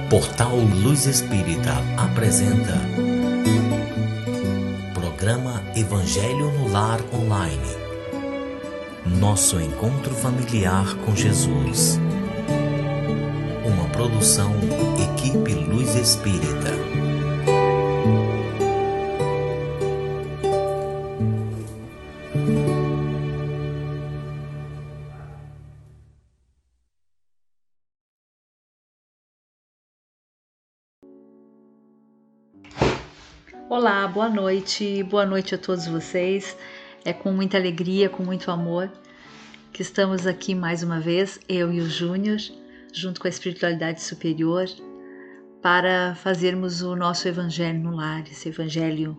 Portal Luz Espírita apresenta Programa Evangelho no Lar Online. Nosso encontro familiar com Jesus. Uma produção Equipe Luz Espírita. Olá, boa noite a todos vocês. É com muita alegria, com muito amor que estamos aqui mais uma vez, eu e o Júnior, junto com a espiritualidade superior, para fazermos o nosso Evangelho no Lar, esse Evangelho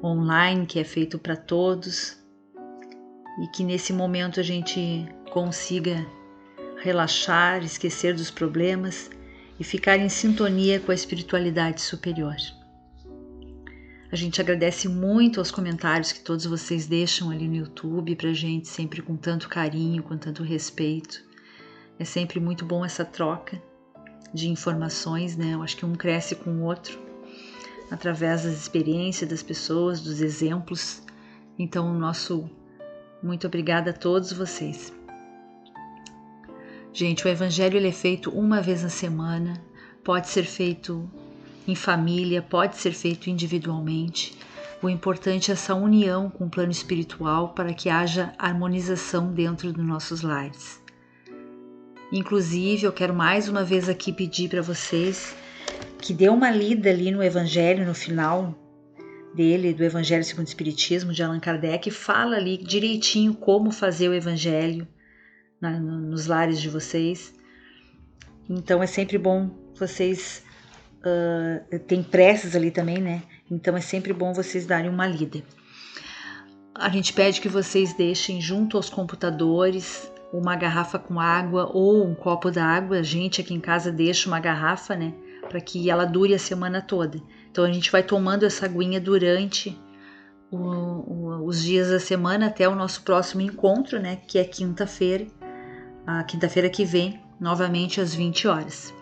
online que é feito para todos e que nesse momento a gente consiga relaxar, esquecer dos problemas e ficar em sintonia com a espiritualidade superior. A gente agradece muito aos comentários que todos vocês deixam ali no YouTube pra gente, sempre com tanto carinho, com tanto respeito. É sempre muito bom essa troca de informações, né? Eu acho que um cresce com o outro, através das experiências das pessoas, dos exemplos. Então, nosso muito obrigada a todos vocês. Gente, o Evangelho ele é feito uma vez na semana, pode ser feito em família, pode ser feito individualmente. O importante é essa união com o plano espiritual para que haja harmonização dentro dos nossos lares. Inclusive, eu quero mais uma vez aqui pedir para vocês que dê uma lida ali no Evangelho, no final dele, do Evangelho segundo o Espiritismo, de Allan Kardec, fala ali direitinho como fazer o Evangelho nos lares de vocês. Então é sempre bom vocês... tem preces ali também, né? Então é sempre bom vocês darem uma lida. A gente pede que vocês deixem junto aos computadores uma garrafa com água ou um copo d'água. A gente aqui em casa deixa uma garrafa, né? Para que ela dure a semana toda. Então a gente vai tomando essa aguinha durante os dias da semana até o nosso próximo encontro, né? Que é quinta-feira. A quinta-feira que vem, novamente às 20 horas.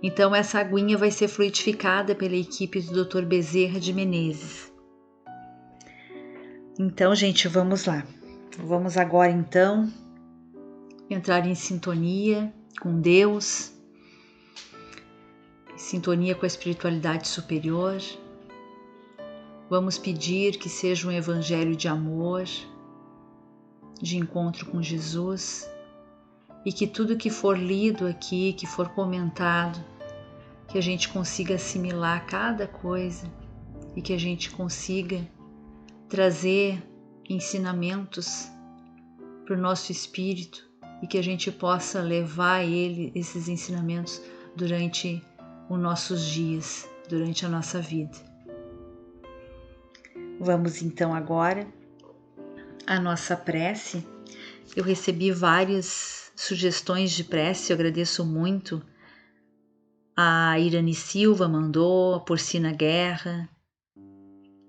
Então essa aguinha vai ser fluidificada pela equipe do Dr. Bezerra de Menezes. Então, gente, vamos lá. Vamos agora, então, entrar em sintonia com Deus, em sintonia com a espiritualidade superior. Vamos pedir que seja um evangelho de amor, de encontro com Jesus, e que tudo que for lido aqui, que for comentado, que a gente consiga assimilar cada coisa e que a gente consiga trazer ensinamentos para o nosso espírito e que a gente possa levar esses ensinamentos durante os nossos dias, durante a nossa vida. Vamos então agora à nossa prece. Eu recebi várias sugestões de prece, eu agradeço muito. A Irani Silva mandou, a Porcina Guerra,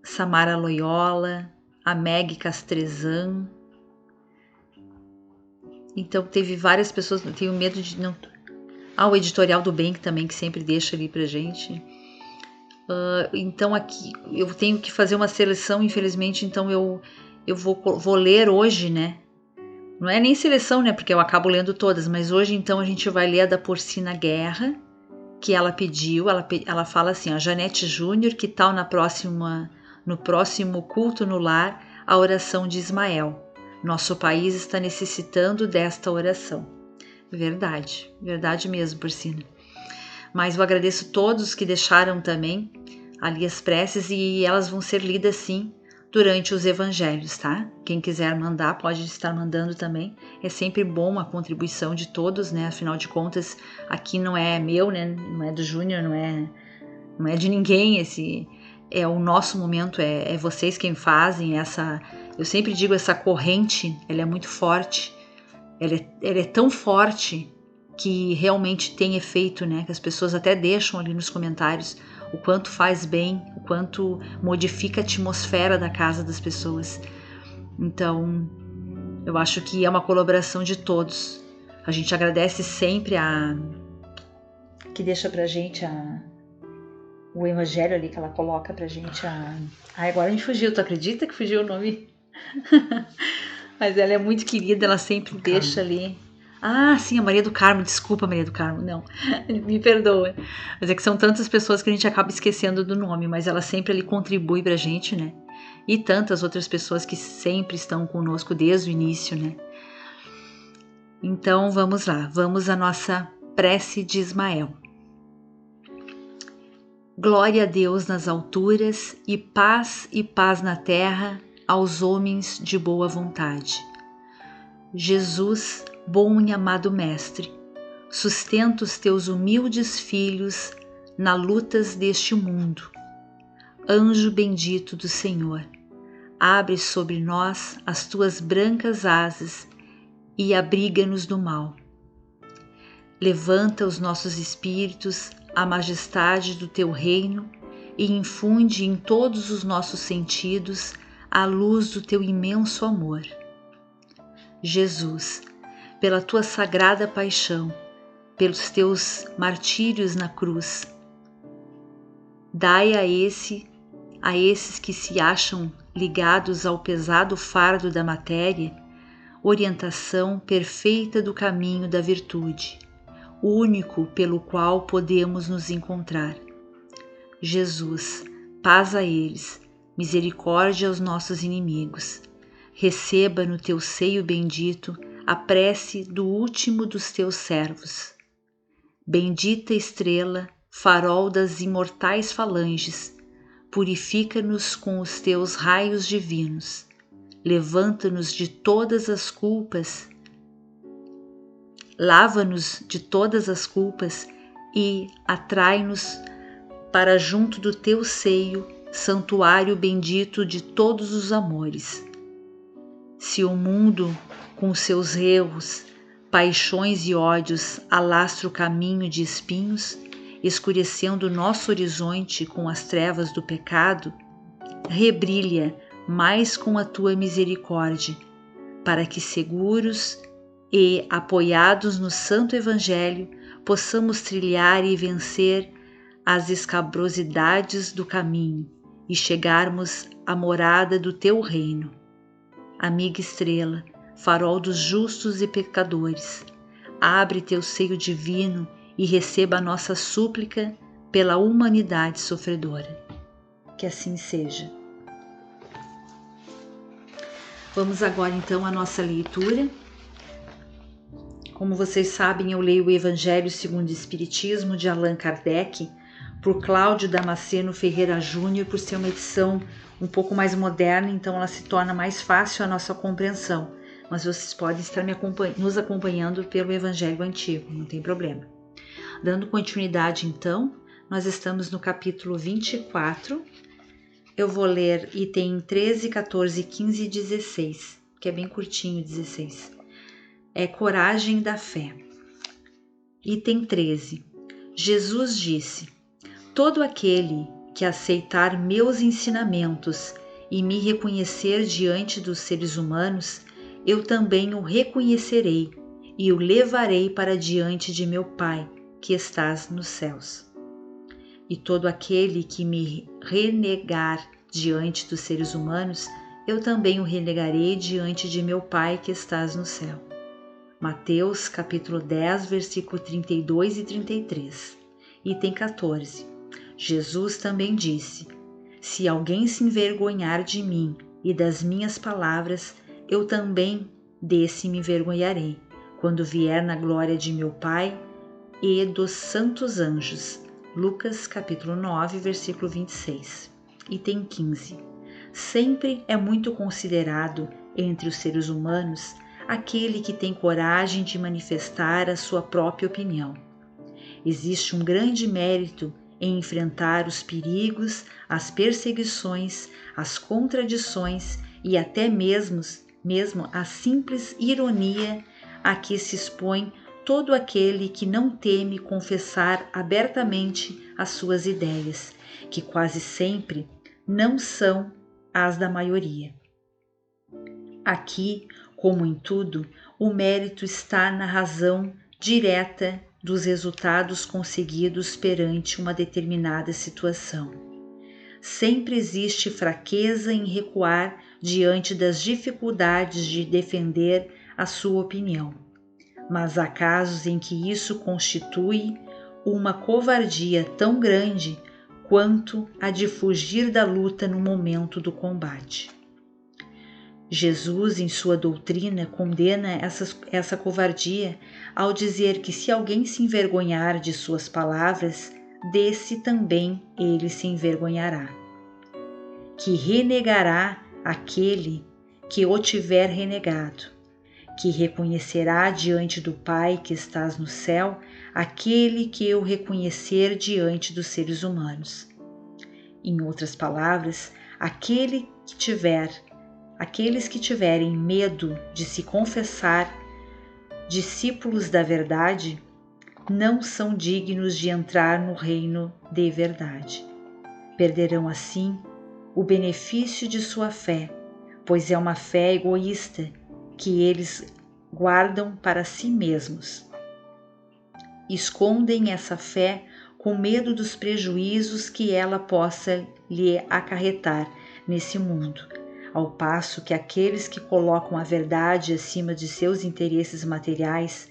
Samara Loyola, a Meg Castrezan. Então teve várias pessoas, tenho medo de não... o Editorial do Bem, que também que sempre deixa ali pra gente. Então aqui eu tenho que fazer uma seleção, infelizmente, então eu vou ler hoje, né? Não é nem seleção, né? Porque eu acabo lendo todas, mas hoje então a gente vai ler a da Porcina Guerra, que ela pediu. Ela fala assim, ó, Janete Júnior, que tal no próximo culto no lar, a oração de Ismael. Nosso país está necessitando desta oração. Verdade mesmo, Porcina. Mas eu agradeço todos que deixaram também ali as preces e elas vão ser lidas sim durante os evangelhos, tá? Quem quiser mandar, pode estar mandando também. É sempre bom a contribuição de todos, né? Afinal de contas, aqui não é meu, né? Não é do Júnior, não é de ninguém. Esse é o nosso momento, é vocês quem fazem essa... Eu sempre digo, essa corrente, ela é muito forte. Ela é tão forte que realmente tem efeito, né? Que as pessoas até deixam ali nos comentários o quanto faz bem, o quanto modifica a atmosfera da casa das pessoas. Então, eu acho que é uma colaboração de todos. A gente agradece sempre que deixa pra gente o evangelho ali, que ela coloca pra gente agora a gente fugiu, tu acredita que fugiu o nome? Mas ela é muito querida, ela sempre deixa ali. Ah, sim, a Maria do Carmo, desculpa, Maria do Carmo, não, me perdoa. Mas é que são tantas pessoas que a gente acaba esquecendo do nome, mas ela sempre ali contribui pra gente, né? E tantas outras pessoas que sempre estão conosco desde o início, né? Então vamos lá, vamos à nossa prece de Ismael. Glória a Deus nas alturas e paz na terra aos homens de boa vontade. Jesus, bom e amado Mestre, sustenta os teus humildes filhos na lutas deste mundo. Anjo bendito do Senhor, abre sobre nós as tuas brancas asas e abriga-nos do mal. Levanta os nossos espíritos à majestade do teu reino e infunde em todos os nossos sentidos a luz do teu imenso amor. Jesus, pela tua sagrada paixão, pelos teus martírios na cruz, dai a esses que se acham ligados ao pesado fardo da matéria, orientação perfeita do caminho da virtude, único pelo qual podemos nos encontrar. Jesus, paz a eles, misericórdia aos nossos inimigos. Receba no teu seio bendito a prece do último dos teus servos. Bendita estrela, farol das imortais falanges, purifica-nos com os teus raios divinos. Levanta-nos de todas as culpas, lava-nos de todas as culpas e atrai-nos para junto do teu seio, santuário bendito de todos os amores. Se o mundo, com seus erros, paixões e ódios, alastra o caminho de espinhos, escurecendo nosso horizonte com as trevas do pecado, rebrilha mais com a tua misericórdia, para que seguros e apoiados no Santo Evangelho possamos trilhar e vencer as escabrosidades do caminho e chegarmos à morada do teu reino. Amiga estrela, farol dos justos e pecadores, abre teu seio divino e receba a nossa súplica pela humanidade sofredora. Que assim seja. Vamos agora então à nossa leitura. Como vocês sabem, eu leio o Evangelho segundo o Espiritismo de Allan Kardec por Cláudio Damasceno Ferreira Júnior, por ser uma edição um pouco mais moderna, então ela se torna mais fácil a nossa compreensão. Mas vocês podem estar nos acompanhando pelo Evangelho Antigo, não tem problema. Dando continuidade então, nós estamos no capítulo 24. Eu vou ler item 13, 14, 15 e 16, que é bem curtinho, 16. É coragem da fé. Item 13. Jesus disse: todo aquele que aceitar meus ensinamentos e me reconhecer diante dos seres humanos, eu também o reconhecerei e o levarei para diante de meu Pai, que estás nos céus. E todo aquele que me renegar diante dos seres humanos, eu também o renegarei diante de meu Pai, que estás no céu. Mateus capítulo 10, versículo 32 e 33. Item 14. Jesus também disse: se alguém se envergonhar de mim e das minhas palavras, eu também desse me envergonharei, quando vier na glória de meu Pai e dos santos anjos. Lucas capítulo 9, versículo 26. Item 15. Sempre é muito considerado entre os seres humanos aquele que tem coragem de manifestar a sua própria opinião. Existe um grande mérito em enfrentar os perigos, as perseguições, as contradições e até mesmo a simples ironia a que se expõe todo aquele que não teme confessar abertamente as suas ideias, que quase sempre não são as da maioria. Aqui, como em tudo, o mérito está na razão direta dos resultados conseguidos perante uma determinada situação. Sempre existe fraqueza em recuar diante das dificuldades de defender a sua opinião, mas há casos em que isso constitui uma covardia tão grande quanto a de fugir da luta no momento do combate. Jesus, em sua doutrina, condena essa covardia ao dizer que se alguém se envergonhar de suas palavras, desse também ele se envergonhará. Que renegará aquele que o tiver renegado, que reconhecerá diante do Pai que estás no céu aquele que o reconhecer diante dos seres humanos. Em outras palavras, aqueles que tiverem medo de se confessar discípulos da verdade não são dignos de entrar no reino de verdade. Perderão assim o benefício de sua fé, pois é uma fé egoísta que eles guardam para si mesmos. Escondem essa fé com medo dos prejuízos que ela possa lhe acarretar nesse mundo, ao passo que aqueles que colocam a verdade acima de seus interesses materiais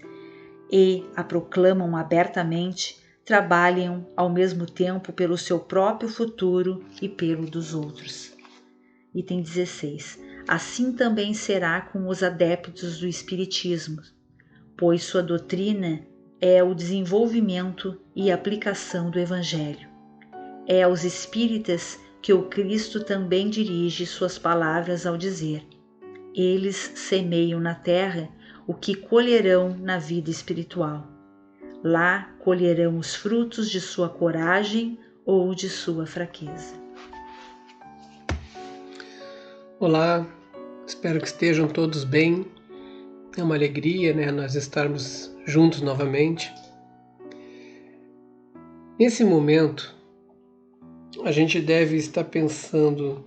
e a proclamam abertamente, trabalham ao mesmo tempo pelo seu próprio futuro e pelo dos outros. Item 16. Assim também será com os adeptos do Espiritismo, pois sua doutrina é o desenvolvimento e aplicação do Evangelho. É aos espíritas que o Cristo também dirige suas palavras ao dizer: eles semeiam na terra o que colherão na vida espiritual. Lá colherão os frutos de sua coragem ou de sua fraqueza. Olá, espero que estejam todos bem. É uma alegria, nós estarmos juntos novamente. Nesse momento, a gente deve estar pensando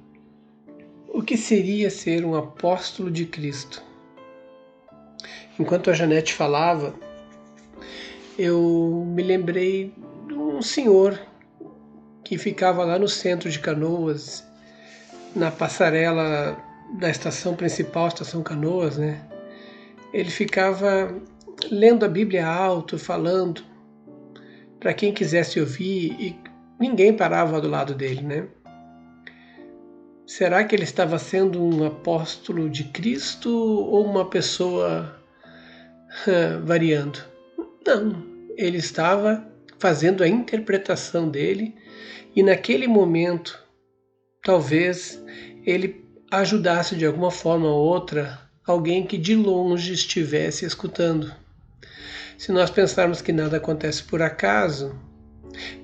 o que seria ser um apóstolo de Cristo. Enquanto a Janete falava, eu me lembrei de um senhor que ficava lá no centro de Canoas, na passarela da estação principal, estação Canoas, Ele ficava lendo a Bíblia alto, falando para quem quisesse ouvir, e ninguém parava do lado dele, Será que ele estava sendo um apóstolo de Cristo ou uma pessoa variando? Não, ele estava fazendo a interpretação dele, e naquele momento talvez ele ajudasse de alguma forma ou outra alguém que de longe estivesse escutando. Se nós pensarmos que nada acontece por acaso,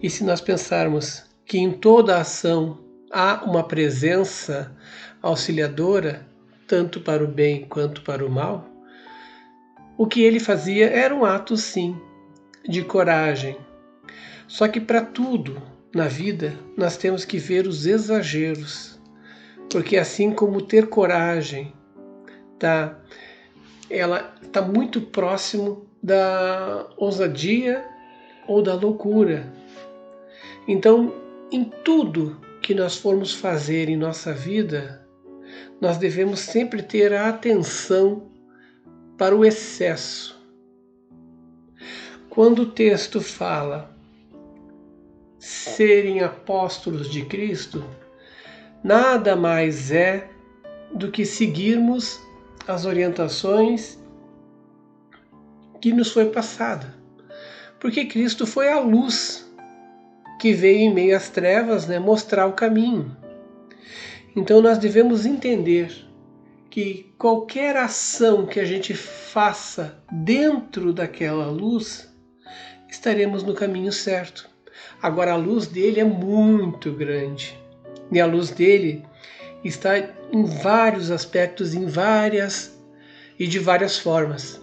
e se nós pensarmos que em toda ação há uma presença auxiliadora, tanto para o bem quanto para o mal, o que ele fazia era um ato, sim, de coragem. Só que para tudo na vida nós temos que ver os exageros, porque assim como ter coragem ela está muito próximo da ousadia ou da loucura. Então, em tudo que nós formos fazer em nossa vida, nós devemos sempre ter a atenção para o excesso. Quando o texto fala serem apóstolos de Cristo, nada mais é do que seguirmos as orientações que nos foi passada. Porque Cristo foi a luz que veio em meio às trevas, mostrar o caminho. Então nós devemos entender que qualquer ação que a gente faça dentro daquela luz, estaremos no caminho certo. Agora a luz dele é muito grande, e a luz dele está em vários aspectos, e de várias formas.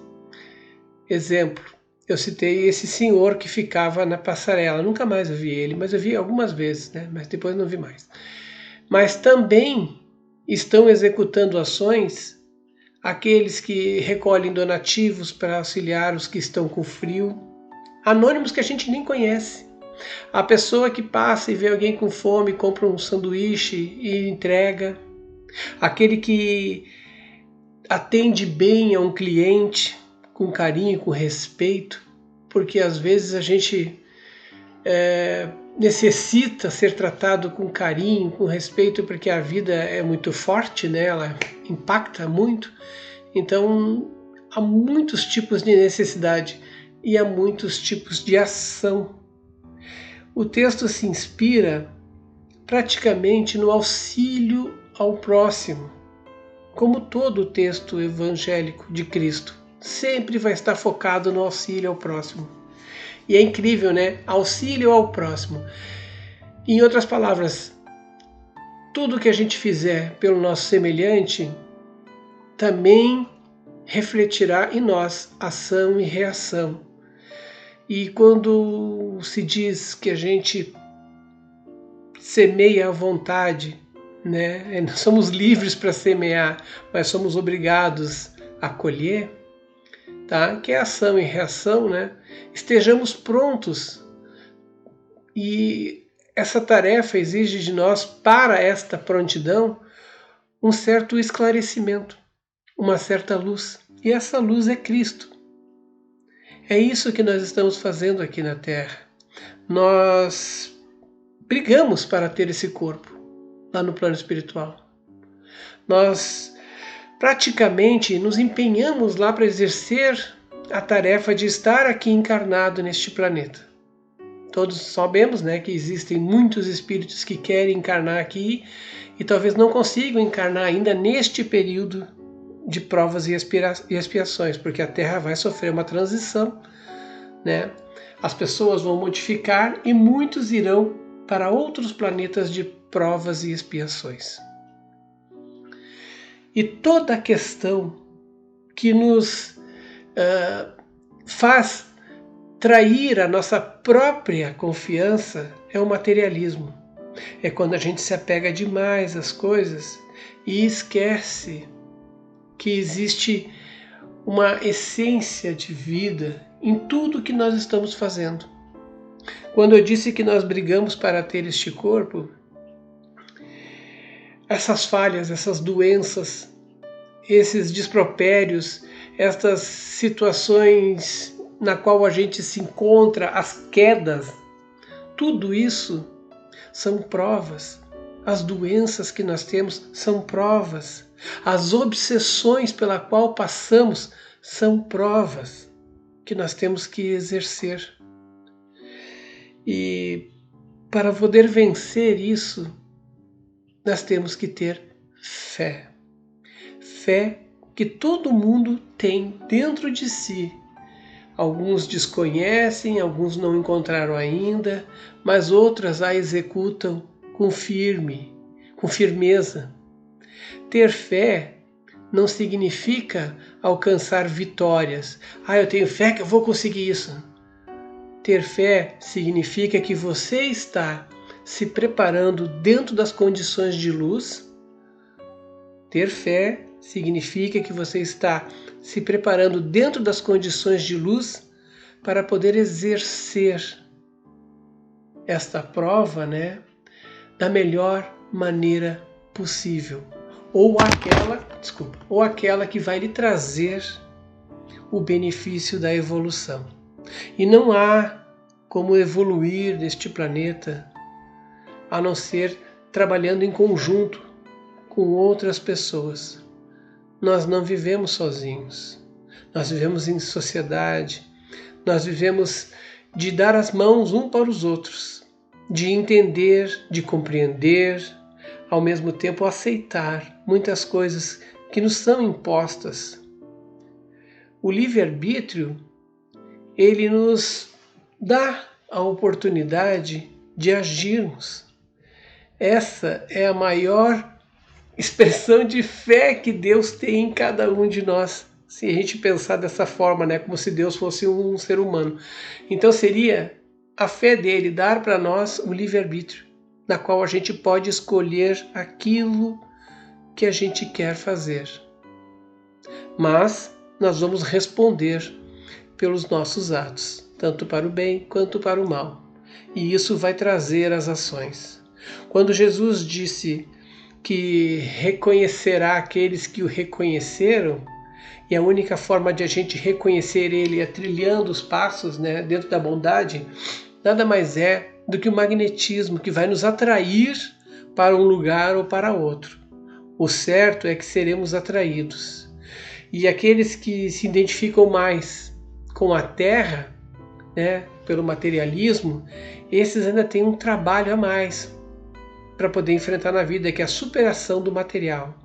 Exemplo, eu citei esse senhor que ficava na passarela. Nunca mais eu vi ele, mas eu vi algumas vezes, mas depois não vi mais. Mas também estão executando ações aqueles que recolhem donativos para auxiliar os que estão com frio, anônimos que a gente nem conhece. A pessoa que passa e vê alguém com fome, compra um sanduíche e entrega. Aquele que atende bem a um cliente com carinho, com respeito, porque às vezes a gente necessita ser tratado com carinho, com respeito, porque a vida é muito forte, né? Ela impacta muito. Então, há muitos tipos de necessidade e há muitos tipos de ação. O texto se inspira praticamente no auxílio ao próximo. Como todo o texto evangélico de Cristo, sempre vai estar focado no auxílio ao próximo. E é incrível, né? Auxílio ao próximo. Em outras palavras, tudo que a gente fizer pelo nosso semelhante também refletirá em nós ação e reação. E quando se diz que a gente semeia à vontade, né? Nós somos livres para semear, mas somos obrigados a colher, tá? Que é ação e reação, né? Estejamos prontos. E essa tarefa exige de nós, para esta prontidão, um certo esclarecimento, uma certa luz. E essa luz é Cristo. É isso que nós estamos fazendo aqui na Terra. Nós brigamos para ter esse corpo lá no plano espiritual. Nós praticamente nos empenhamos lá para exercer a tarefa de estar aqui encarnado neste planeta. Todos sabemos, né, que existem muitos espíritos que querem encarnar aqui e talvez não consigam encarnar ainda neste período de provas e expiações, porque a Terra vai sofrer uma transição, né? As pessoas vão modificar e muitos irão para outros planetas de provas e expiações. E toda a questão que nos faz trair a nossa própria confiança é o materialismo. É quando a gente se apega demais às coisas e esquece que existe uma essência de vida em tudo que nós estamos fazendo. Quando eu disse que nós brigamos para ter este corpo, essas falhas, essas doenças, esses despropérios, estas situações na qual a gente se encontra, as quedas, tudo isso são provas. As doenças que nós temos são provas. As obsessões pela qual passamos são provas que nós temos que exercer. E para poder vencer isso, nós temos que ter fé. Fé que todo mundo tem dentro de si. Alguns desconhecem, alguns não encontraram ainda, mas outras a executam com firmeza. Ter fé não significa alcançar vitórias. Eu tenho fé que eu vou conseguir isso. Ter fé significa que você está se preparando dentro das condições de luz. Ter fé significa que você está se preparando dentro das condições de luz para poder exercer esta prova, né, da melhor maneira possível. Ou aquela que vai lhe trazer o benefício da evolução. E não há como evoluir neste planeta a não ser trabalhando em conjunto com outras pessoas. Nós não vivemos sozinhos. Nós vivemos em sociedade. Nós vivemos de dar as mãos um para os outros, de entender, de compreender, ao mesmo tempo aceitar muitas coisas que nos são impostas. O livre-arbítrio, ele nos dá a oportunidade de agirmos. Essa é a maior expressão de fé que Deus tem em cada um de nós. Se a gente pensar dessa forma, né, como se Deus fosse um ser humano. Então seria a fé dele dar para nós o livre-arbítrio, na qual a gente pode escolher aquilo que a gente quer fazer. Mas nós vamos responder pelos nossos atos. tanto para o bem quanto para o mal. E isso vai trazer as ações. Quando Jesus disse que reconhecerá aqueles que o reconheceram, e a única forma de a gente reconhecer ele é trilhando os passos, dentro da bondade, nada mais é do que o magnetismo que vai nos atrair para um lugar ou para outro. O certo é que seremos atraídos. E aqueles que se identificam mais com a terra, pelo materialismo, esses ainda têm um trabalho a mais para poder enfrentar na vida, que é a superação do material.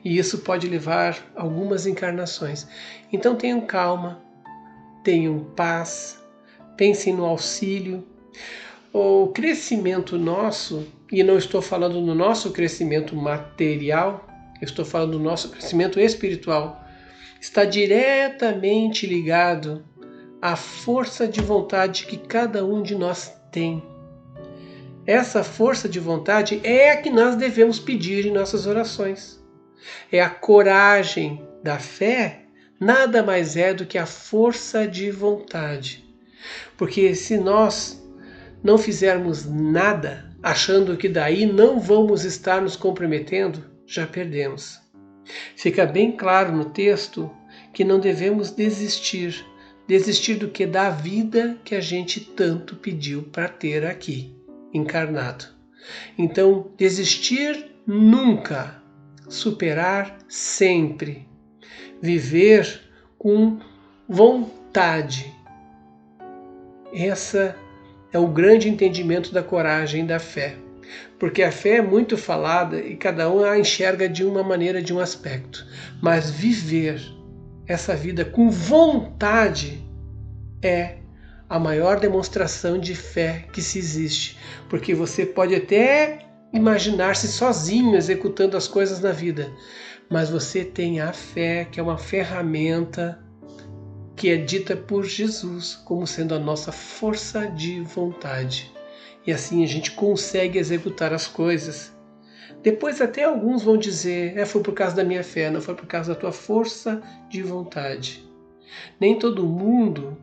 E isso pode levar algumas encarnações. Então tenham calma, tenham paz, pensem no auxílio. O crescimento nosso, e não estou falando no nosso crescimento material, eu estou falando do nosso crescimento espiritual, está diretamente ligado à força de vontade que cada um de nós tem. Essa força de vontade é a que nós devemos pedir em nossas orações. É a coragem da fé, nada mais é do que a força de vontade. Porque se nós não fizermos nada, achando que daí não vamos estar nos comprometendo, já perdemos. Fica bem claro no texto que não devemos desistir. Desistir do que? Da vida que a gente tanto pediu para ter aqui, encarnado. Então, desistir nunca. Superar sempre. Viver com vontade. Essa é o grande entendimento da coragem e da fé. Porque a fé é muito falada e cada um a enxerga de uma maneira, de um aspecto. Mas viver essa vida com vontade é a maior demonstração de fé que se existe. Porque você pode até imaginar-se sozinho executando as coisas na vida, mas você tem a fé, que é uma ferramenta que é dita por Jesus como sendo a nossa força de vontade. E assim a gente consegue executar as coisas. Depois até alguns vão dizer, foi por causa da minha fé, não foi por causa da tua força de vontade. Nem todo mundo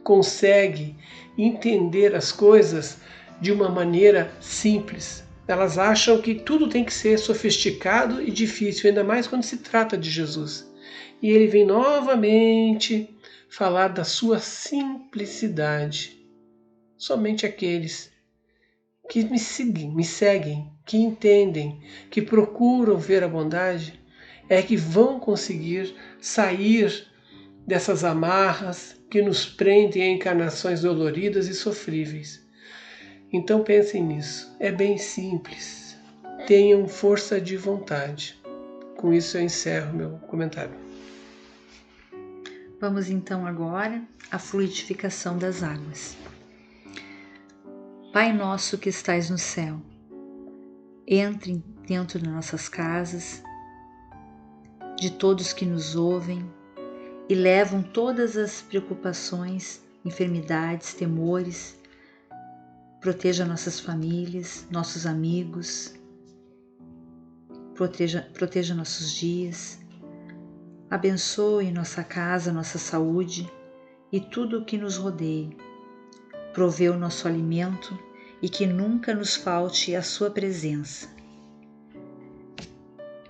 consegue entender as coisas de uma maneira simples. Elas acham que tudo tem que ser sofisticado e difícil, ainda mais quando se trata de Jesus. E ele vem novamente falar da sua simplicidade. Somente aqueles que me seguem, que entendem, que procuram ver a bondade, é que vão conseguir sair dessas amarras que nos prendem a encarnações doloridas e sofríveis. Então pensem nisso, é bem simples. Tenham força de vontade. Com isso eu encerro meu comentário. Vamos então agora à fluidificação das águas. Pai nosso que estais no céu, entre dentro de nossas casas, de todos que nos ouvem e levam todas as preocupações, enfermidades, temores. Proteja nossas famílias, nossos amigos, proteja nossos dias, abençoe nossa casa, nossa saúde e tudo o que nos rodeia. Provê o nosso alimento e que nunca nos falte a sua presença.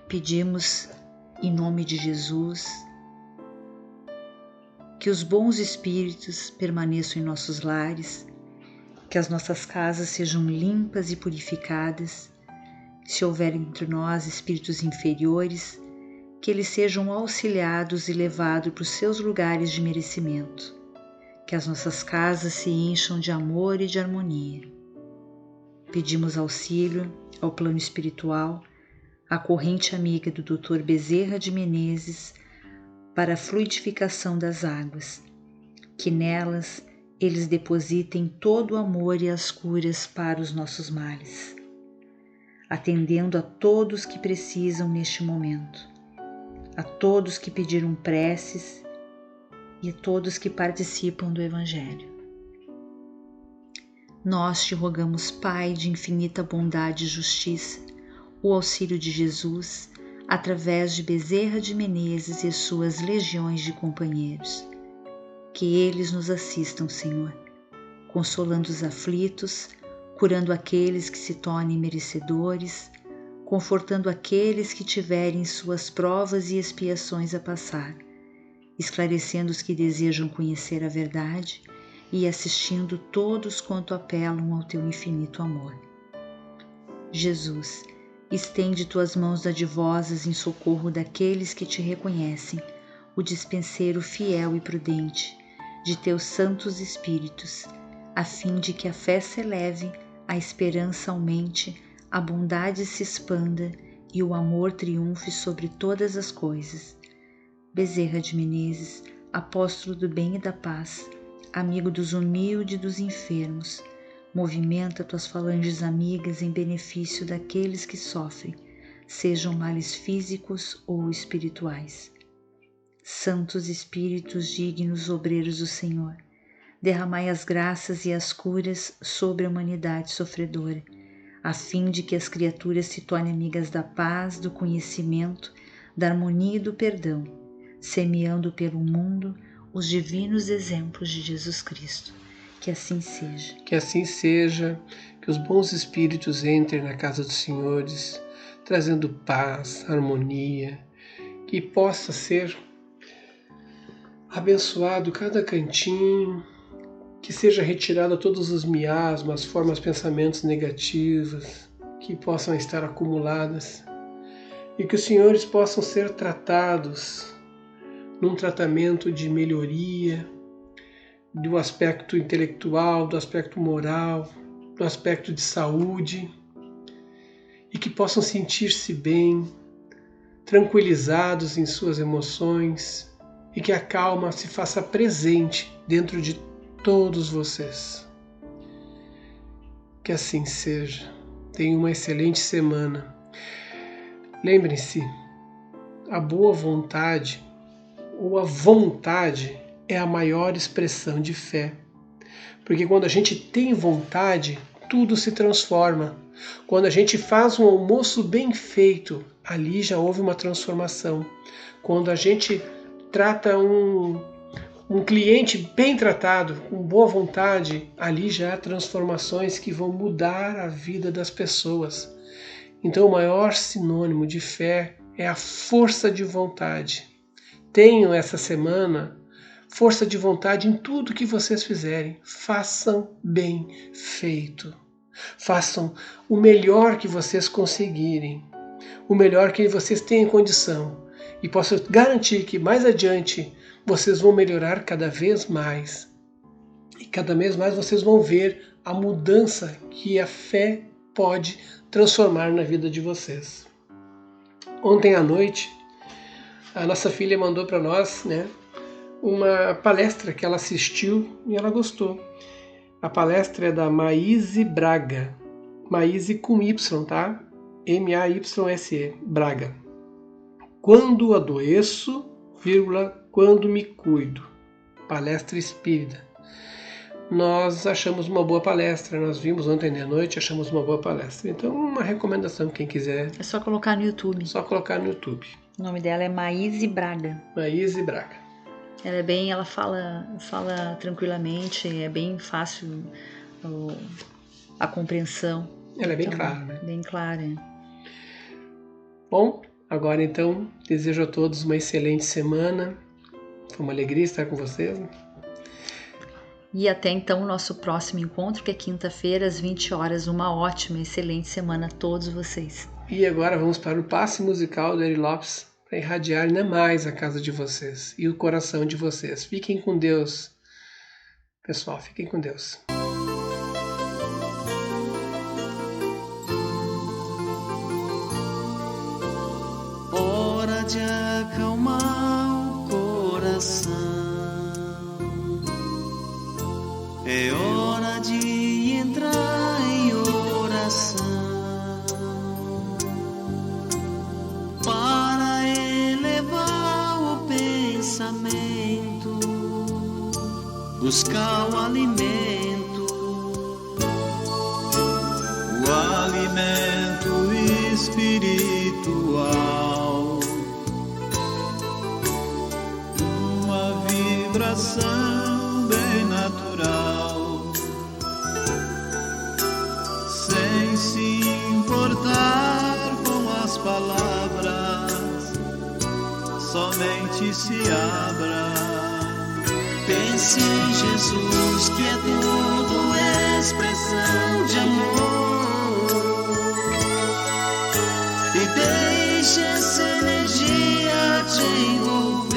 Pedimos, em nome de Jesus, que os bons espíritos permaneçam em nossos lares, que as nossas casas sejam limpas e purificadas. Se houver entre nós espíritos inferiores, que eles sejam auxiliados e levados para os seus lugares de merecimento. Que as nossas casas se encham de amor e de harmonia. Pedimos auxílio ao plano espiritual, à corrente amiga do Dr. Bezerra de Menezes, para a fluidificação das águas, que nelas eles depositem todo o amor e as curas para os nossos males, atendendo a todos que precisam neste momento, a todos que pediram preces e a todos que participam do Evangelho. Nós te rogamos, Pai de infinita bondade e justiça, o auxílio de Jesus, através de Bezerra de Menezes e suas legiões de companheiros. que eles nos assistam, Senhor, consolando os aflitos, curando aqueles que se tornem merecedores, confortando aqueles que tiverem suas provas e expiações a passar, esclarecendo os que desejam conhecer a verdade e assistindo todos quanto apelam ao teu infinito amor. Jesus, estende tuas mãos dadivosas em socorro daqueles que te reconhecem, o dispenseiro fiel e prudente de teus santos espíritos, a fim de que a fé se eleve, a esperança aumente, a bondade se expanda e o amor triunfe sobre todas as coisas. Bezerra de Menezes, apóstolo do bem e da paz, amigo dos humildes e dos enfermos, movimenta tuas falanges amigas em benefício daqueles que sofrem, sejam males físicos ou espirituais. Santos Espíritos dignos obreiros do Senhor, derramai as graças e as curas sobre a humanidade sofredora, a fim de que as criaturas se tornem amigas da paz, do conhecimento, da harmonia e do perdão, semeando pelo mundo os divinos exemplos de Jesus Cristo. Que assim seja. Que assim seja, que os bons espíritos entrem na casa dos senhores, trazendo paz, harmonia, que possa ser abençoado cada cantinho, que seja retirado todos os miasmas, formas, pensamentos negativos que possam estar acumuladas e que os senhores possam ser tratados num tratamento de melhoria, do aspecto intelectual, do aspecto moral, do aspecto de saúde, e que possam sentir-se bem, tranquilizados em suas emoções, e que a calma se faça presente dentro de todos vocês. Que assim seja. Tenham uma excelente semana. Lembrem-se, a boa vontade ou a vontade é a maior expressão de fé. Porque quando a gente tem vontade, tudo se transforma. Quando a gente faz um almoço bem feito, ali já houve uma transformação. Quando a gente trata um cliente bem tratado, com boa vontade, ali já há transformações que vão mudar a vida das pessoas. Então o maior sinônimo de fé é a força de vontade. Tenham essa semana força de vontade em tudo que vocês fizerem. Façam bem feito. Façam o melhor que vocês conseguirem. O melhor que vocês tenham condição. E posso garantir que mais adiante vocês vão melhorar cada vez mais. E cada vez mais vocês vão ver a mudança que a fé pode transformar na vida de vocês. Ontem à noite, a nossa filha mandou para nós, uma palestra que ela assistiu e ela gostou. A palestra é da Maíse Braga. Maíse com Y, tá? M-A-Y-S-E, Braga. Quando adoeço, quando me cuido. Palestra espírita. Nós achamos uma boa palestra. Nós vimos ontem à noite, achamos uma boa palestra. Então, uma recomendação, quem quiser. É só colocar no YouTube. Só colocar no YouTube. O nome dela é Maíse Braga. Maíse Braga. Ela fala tranquilamente, é bem fácil a compreensão. Ela é bem clara, né? Bem clara. Bom, agora então, desejo a todos uma excelente semana. Foi uma alegria estar com vocês. E até então o nosso próximo encontro, que é quinta-feira, às 20 horas. Uma ótima, excelente semana a todos vocês. E agora vamos para o passe musical do Eri Lopes, para irradiar ainda mais a casa de vocês e o coração de vocês. Fiquem com Deus. Pessoal, fiquem com Deus. Hora de acalmar o coração. É hora de entrar em oração para elevar o pensamento, buscar o alimento espiritual, uma vibração bem natural, sem se importar com as palavras, somente se abra. Pense em Jesus, que é tudo expressão de amor, e deixe essa energia te envolver.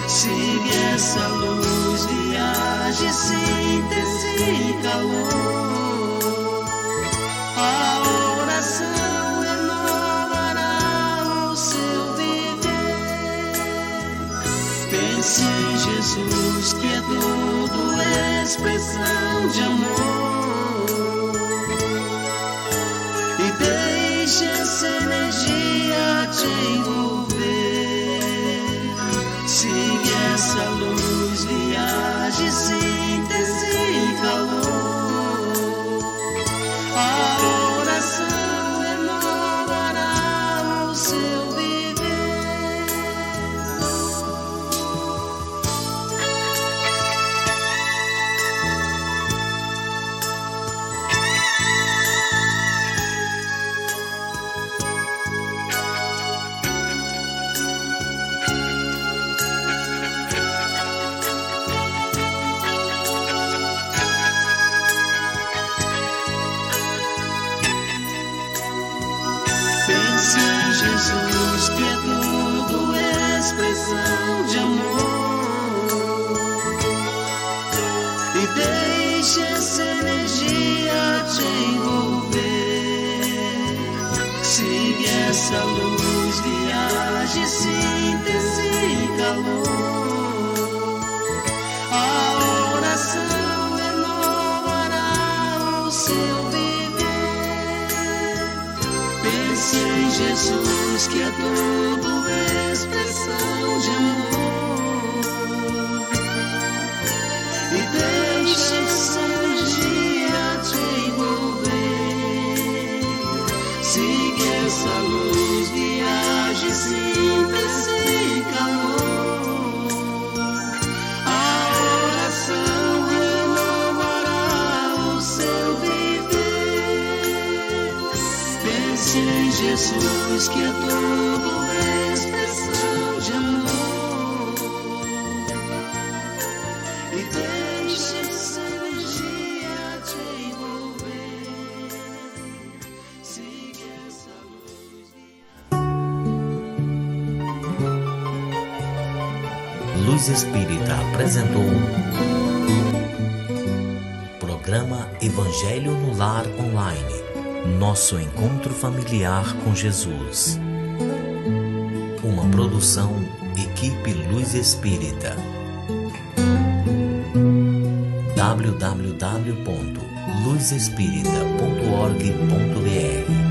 Siga essa luz, viaje, síntese e calor. A oração renovará o seu viver. Pense em Jesus, que é tudo expressão de amor, e deixe essa energia te envolver. Siga essa luz, viaje, síntese e calor. A oração renovará o seu viver. Pense em Jesus, que é tudo expressão de amor, e deixe essa energia te envolver. Siga essa luz, viaje, síntese e calor. A oração renovará o seu viver. Pense em Jesus, que é tudo expressão de amor, e deixe essa energia te envolver. Siga essa luz, viaje, síntese e calor. A oração renovará o seu viver. Pense em Jesus, que é tudo expressão de amor, e deixe essa energia te envolver. Siga essa luz. Luz Espírita apresentou programa Evangelho no Lar Online. Nosso encontro familiar com Jesus. Uma produção Equipe Luz Espírita. www.luzespírita.org.br